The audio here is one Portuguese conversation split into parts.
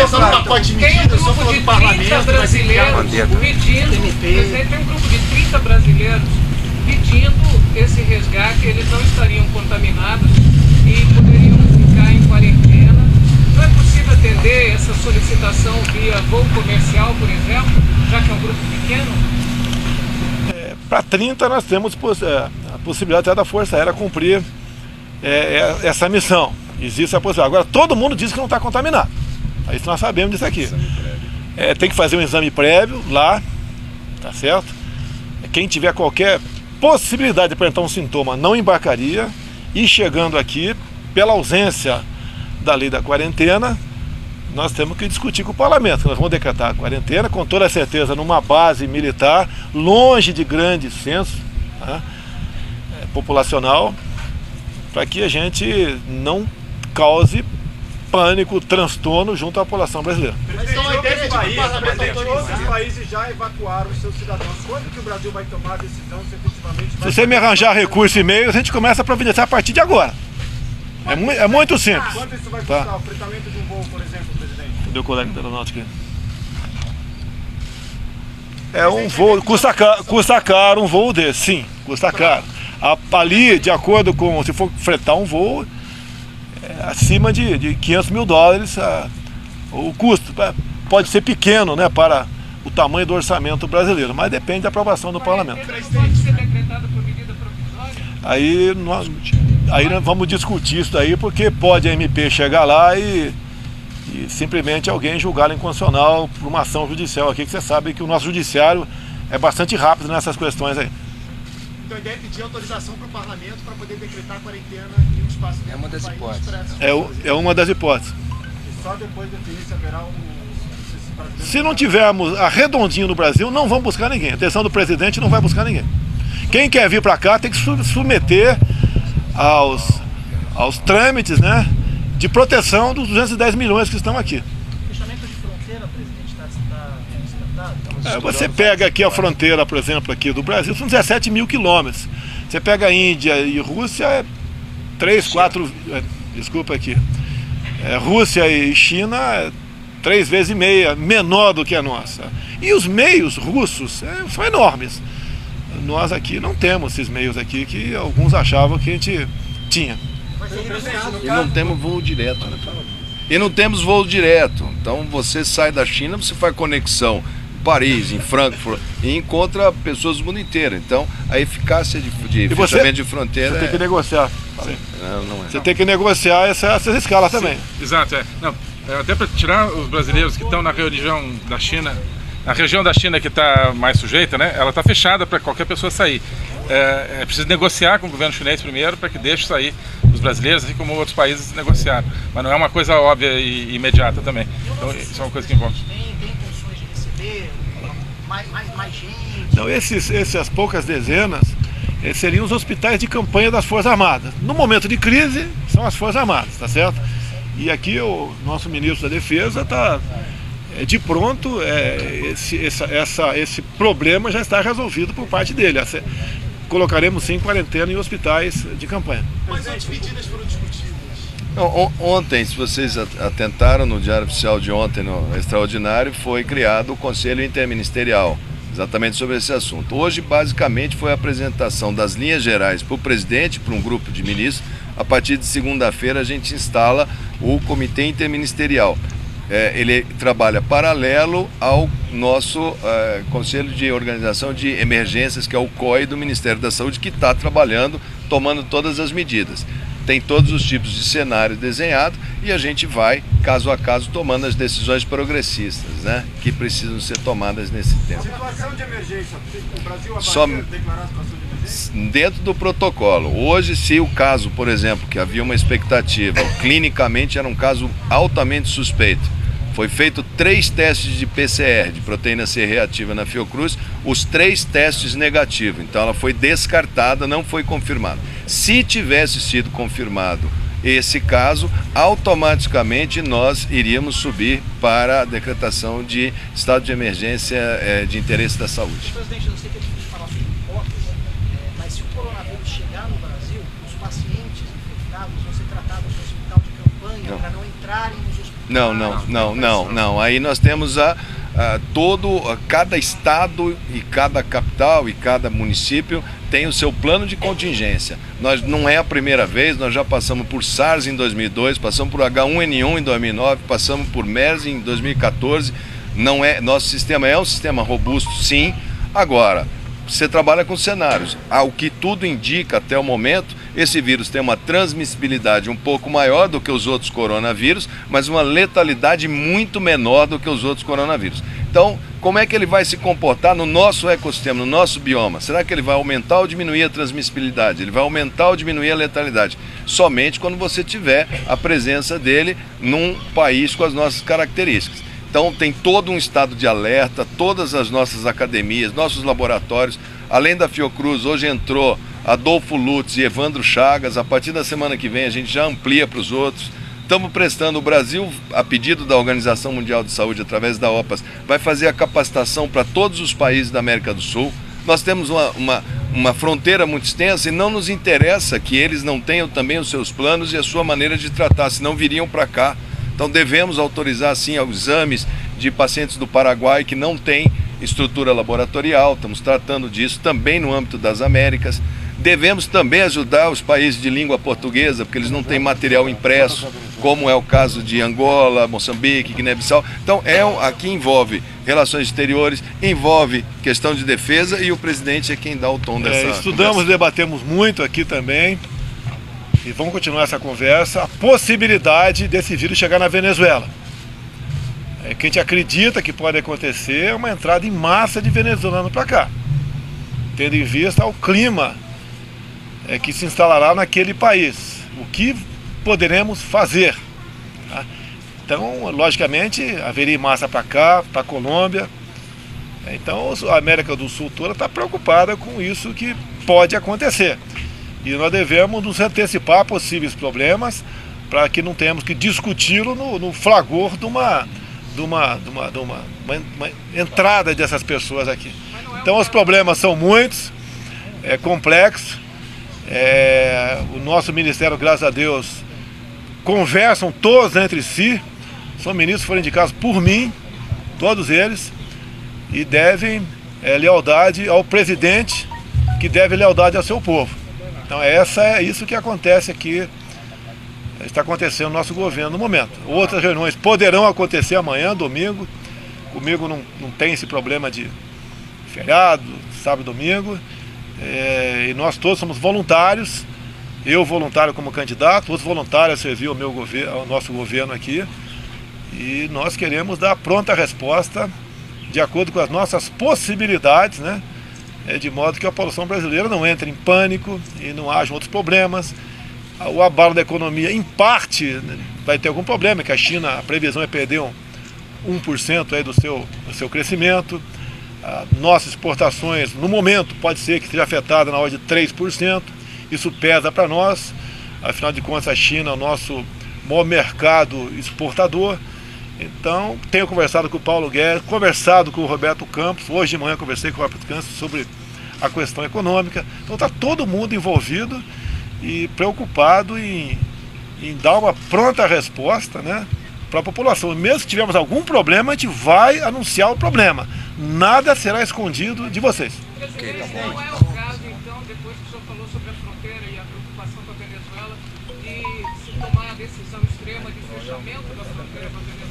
pensando no pacote de medidas, só falando do parlamento, brasileiros pedindo, o presidente tem um grupo de 30 brasileiros pedindo esse resgate, eles não estariam contaminados e poderiam ficar em quarentena. Não é possível atender essa solicitação via voo comercial, por exemplo, já que é um grupo pequeno? Para 30 nós temos a possibilidade até da Força Aérea cumprir essa missão. Existe a possibilidade. Agora todo mundo diz que não está contaminado. Isso nós sabemos disso aqui. Tem que fazer um exame prévio lá, tá certo? Quem tiver qualquer possibilidade de apresentar um sintoma não embarcaria. E chegando aqui, pela ausência da lei da quarentena, nós temos que discutir com o parlamento. Nós vamos decretar a quarentena, com toda certeza, numa base militar, longe de grande censo, né, populacional, para que a gente não cause pânico, transtorno junto à população brasileira. Então a ideia é de todos os países já evacuaram os seus cidadãos. Quando que o Brasil vai tomar a decisão se efetivamente vai... Se você me arranjar recurso e meios, a gente começa a providenciar a partir de agora. É muito simples. Quanto isso vai custar? O fretamento de um voo, por exemplo, presidente? Cadê o colega da aeronáutica? É um voo, custa caro um voo desse, sim, custa caro. Ali, de acordo com, se for fretar um voo, acima de 500 mil dólares o custo. Pode ser pequeno, né, para o tamanho do orçamento brasileiro, mas depende da aprovação do parlamento. Pode ser decretado por medida provisória? Aí nós vamos discutir isso daí, porque pode a MP chegar lá e simplesmente alguém julgá-la inconstitucional por uma ação judicial aqui, que você sabe que o nosso judiciário é bastante rápido nessas questões aí. Então a ideia é pedir autorização para o parlamento para poder decretar a quarentena em um espaço dentro uma das do país. hipóteses. É uma das hipóteses. E só depois definir se haverá Se não tivermos arredondinho no Brasil, não vamos buscar ninguém. A atenção do presidente não vai buscar ninguém. Quem quer vir para cá tem que submeter aos trâmites, né, de proteção dos 210 milhões que estão aqui. Fechamento de fronteira, presidente, está descartado? Você pega aqui a fronteira, por exemplo, aqui do Brasil, são 17 mil quilômetros. Você pega a Índia e Rússia, 3, 4... Desculpa aqui. Rússia e China, 3 vezes e meia menor do que a nossa. E os meios russos são enormes. Nós aqui não temos esses meios aqui que alguns achavam que a gente tinha. E não temos voo direto, né? E não temos voo direto. Então você sai da China, você faz conexão em Paris, em Frankfurt, e encontra pessoas do mundo inteiro. Então a eficácia de fechamento de fronteira... Você tem que negociar. Não é. Você tem que negociar essas escalas também. Exato, Não, até para tirar os brasileiros que estão na região da China, a região da China que está mais sujeita, né, ela está fechada para qualquer pessoa sair. É preciso negociar com o governo chinês primeiro para que deixe sair os brasileiros, assim como outros países negociaram. Mas não é uma coisa óbvia e imediata também. Então isso é uma coisa que envolve. Tem condições de receber mais gente? Não, essas poucas dezenas seriam os hospitais de campanha das Forças Armadas. No momento de crise, são as Forças Armadas, tá certo? E aqui o nosso ministro da Defesa está... de pronto, esse problema já está resolvido por parte dele. Colocaremos sim quarentena em hospitais de campanha. Quantas medidas foram discutidas? Ontem, se vocês atentaram no Diário Oficial de ontem, no Extraordinário, foi criado o Conselho Interministerial, exatamente sobre esse assunto. Hoje, basicamente, foi a apresentação das linhas gerais para o presidente, para um grupo de ministros. A partir de segunda-feira, a gente instala o Comitê Interministerial. Ele trabalha paralelo ao nosso Conselho de Organização de Emergências, que é o COI do Ministério da Saúde, que está trabalhando, tomando todas as medidas. Tem todos os tipos de cenário desenhado e a gente vai, caso a caso, tomando as decisões progressistas, né, que precisam ser tomadas nesse tempo. Situação de emergência. O Brasil vai declarar a situação de emergência? Dentro do protocolo. Hoje, se o caso, por exemplo, que havia uma expectativa, clinicamente era um caso altamente suspeito, foi feito 3 testes de PCR, de proteína C reativa na Fiocruz, os 3 testes negativos. Então ela foi descartada, não foi confirmada. Se tivesse sido confirmado esse caso, automaticamente nós iríamos subir para a decretação de estado de emergência de interesse da saúde. Presidente, eu não sei que é difícil falar sobre hipótese, mas se o coronavírus chegar no Brasil, os pacientes infectados vão ser tratados no hospital de campanha campanha para não entrarem nos hospitais? Não. Aí nós temos cada estado e cada capital e cada município tem o seu plano de contingência. Não é a primeira vez, nós já passamos por SARS em 2002, passamos por H1N1 em 2009, passamos por MERS em 2014. Nosso sistema é um sistema robusto, sim. Agora, você trabalha com cenários. Ao que tudo indica até o momento, esse vírus tem uma transmissibilidade um pouco maior do que os outros coronavírus, mas uma letalidade muito menor do que os outros coronavírus. Então, como é que ele vai se comportar no nosso ecossistema, no nosso bioma? Será que ele vai aumentar ou diminuir a transmissibilidade? Ele vai aumentar ou diminuir a letalidade? Somente quando você tiver a presença dele num país com as nossas características. Então tem todo um estado de alerta, todas as nossas academias, nossos laboratórios, além da Fiocruz, hoje entrou Adolfo Lutz e Evandro Chagas, a partir da semana que vem a gente já amplia para os outros. Estamos prestando, o Brasil, a pedido da Organização Mundial de Saúde, através da OPAS, vai fazer a capacitação para todos os países da América do Sul. Nós temos uma fronteira muito extensa e não nos interessa que eles não tenham também os seus planos e a sua maneira de tratar, senão viriam para cá. Então devemos autorizar sim os exames de pacientes do Paraguai que não têm estrutura laboratorial, estamos tratando disso também no âmbito das Américas. Devemos também ajudar os países de língua portuguesa, porque eles não têm material impresso, como é o caso de Angola, Moçambique, Guiné-Bissau. Então aqui envolve relações exteriores, envolve questão de defesa e o presidente é quem dá o tom dessa Estudamos, conversa. Debatemos muito aqui também. E vamos continuar essa conversa, a possibilidade desse vírus chegar na Venezuela. O que a gente acredita que pode acontecer é uma entrada em massa de venezuelanos para cá, tendo em vista o clima que se instalará naquele país. O que poderemos fazer? Tá? Então, logicamente, haveria massa para cá, para a Colômbia. Então, a América do Sul toda está preocupada com isso que pode acontecer. E nós devemos nos antecipar a possíveis problemas para que não tenhamos que discuti-lo no flagor de uma entrada dessas pessoas aqui. Então os problemas são muitos, é complexo. O nosso ministério, graças a Deus, conversam todos entre si. São ministros que foram indicados por mim, todos eles, e devem lealdade ao presidente, que deve lealdade ao seu povo. Então é isso que acontece aqui, está acontecendo no nosso governo no momento. Outras reuniões poderão acontecer amanhã, domingo. Comigo não tem esse problema de feriado, sábado, domingo. E nós todos somos voluntários, eu voluntário como candidato, outros voluntários a servir ao nosso governo aqui. E nós queremos dar pronta resposta de acordo com as nossas possibilidades, né? De modo que a população brasileira não entre em pânico e não haja outros problemas. O abalo da economia, em parte, vai ter algum problema, que a China, a previsão é perder 1% aí do seu crescimento. Nossas exportações, no momento, pode ser que esteja afetada na ordem de 3%. Isso pesa para nós. Afinal de contas, a China é o nosso maior mercado exportador. Então, tenho conversado com o Paulo Guedes, conversado com o Roberto Campos. Hoje de manhã conversei com o Roberto Campos sobre a questão econômica. Então está todo mundo envolvido e preocupado em dar uma pronta resposta, né, para a população. Mesmo que tivermos algum problema, a gente vai anunciar o problema. Nada será escondido de vocês. Presidente, não é o caso, então, depois que o senhor falou sobre a fronteira e a preocupação com a Venezuela, de se tomar a decisão extrema de fechamento da fronteira com a Venezuela?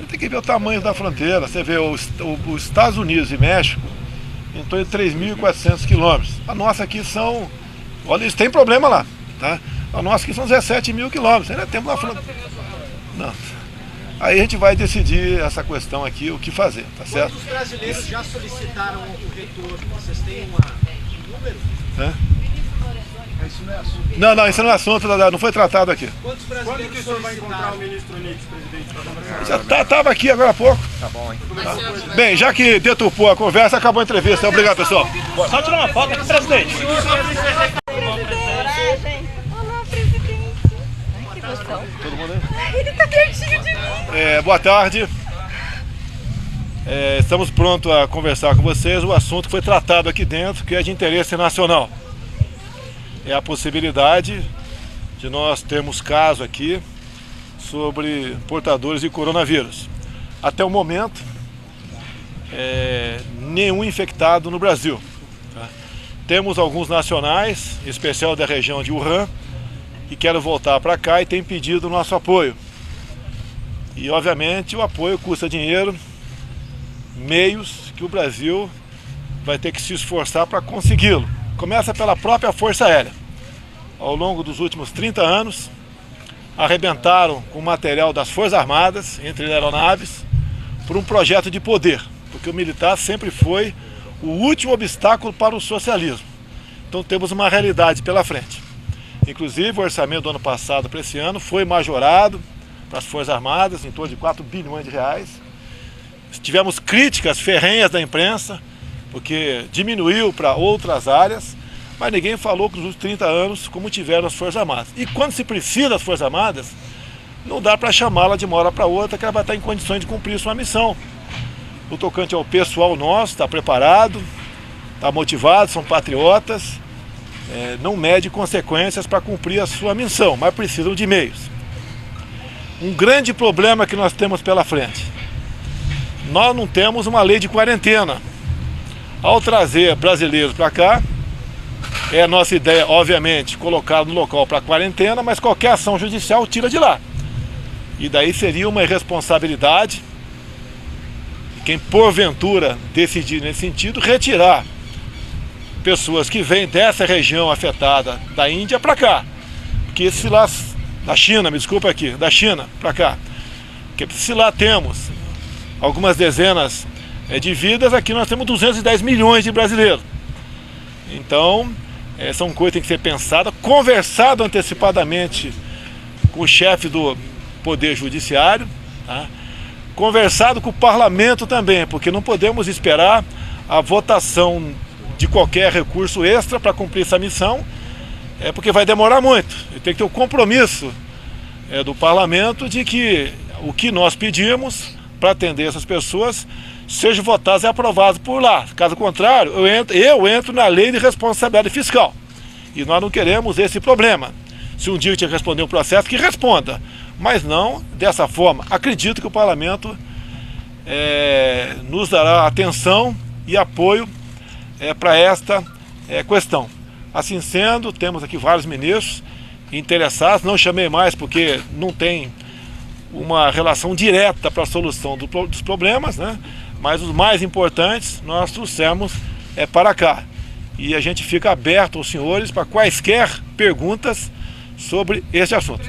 Tem que ver o tamanho da fronteira. Você vê os Estados Unidos e México em torno de 3.400 quilômetros. A nossa aqui são... Olha, eles têm problema lá, tá? A nossa aqui são 17 mil quilômetros. Ainda temos na fronteira. Não. Aí a gente vai decidir essa questão aqui, o que fazer, tá certo? Quantos brasileiros já solicitaram o retorno? Vocês têm um número? Isso não é assunto. Não, isso não é assunto, não foi tratado aqui. Quantos Quando brasileiros que o senhor vai encontrar o solicitaram? ministro Nix, presidente, para conversar? Já estava aqui agora há pouco. Tá bom, hein? Bem, já que deturpou a conversa, acabou a entrevista. Obrigado, pessoal. Só tirar uma foto aqui, presidente. Olá, presidente. Ai, que emoção. Todo mundo aí? Ai, ele tá pertinho de mim. Boa tarde. Estamos prontos a conversar com vocês o assunto que foi tratado aqui dentro, que é de interesse nacional. É a possibilidade de nós termos caso aqui sobre portadores de coronavírus. Até o momento, nenhum infectado no Brasil. Tá? Temos alguns nacionais, em especial da região de Wuhan, que querem voltar para cá e têm pedido o nosso apoio. E obviamente o apoio custa dinheiro, meios que o Brasil vai ter que se esforçar para consegui-lo. Começa pela própria Força Aérea. Ao longo dos últimos 30 anos, arrebentaram com o material das Forças Armadas, entre aeronaves, por um projeto de poder, porque o militar sempre foi o último obstáculo para o socialismo. Então temos uma realidade pela frente. Inclusive o orçamento do ano passado para esse ano foi majorado para as Forças Armadas, em torno de 4 bilhões de reais. Tivemos críticas ferrenhas da imprensa, porque diminuiu para outras áreas, mas ninguém falou que nos últimos 30 anos como tiveram as Forças Armadas. E quando se precisa das Forças Armadas, não dá para chamá-la de uma hora para outra, que ela vai estar em condições de cumprir sua missão. No tocante ao pessoal nosso, está preparado, está motivado, são patriotas, não mede consequências para cumprir a sua missão, mas precisam de meios. Um grande problema que nós temos pela frente: nós não temos uma lei de quarentena. Ao trazer brasileiros para cá, a nossa ideia, obviamente, colocar no local para quarentena, mas qualquer ação judicial tira de lá. E daí seria uma irresponsabilidade quem porventura decidir nesse sentido retirar pessoas que vêm dessa região afetada da Índia para cá. Porque se lá, da China, me desculpa aqui, da China para cá, porque se lá temos algumas dezenas de vidas, aqui nós temos 210 milhões de brasileiros. Então, são coisas que têm que ser pensadas, conversado antecipadamente com o chefe do Poder Judiciário, tá? Conversado com o Parlamento também, porque não podemos esperar a votação de qualquer recurso extra para cumprir essa missão, porque vai demorar muito. E tem que ter o compromisso do Parlamento de que o que nós pedimos para atender essas pessoas sejam votados e aprovados por lá. Caso contrário, eu entro na lei de responsabilidade fiscal. E nós não queremos esse problema. Se um dia eu tiver que responder um processo, que responda. Mas não dessa forma. Acredito que o Parlamento nos dará atenção e apoio para esta questão. Assim sendo, temos aqui vários ministros interessados. Não chamei mais porque não tem uma relação direta para a solução dos problemas, né? Mas os mais importantes nós trouxemos para cá. E a gente fica aberto aos senhores para quaisquer perguntas sobre este assunto.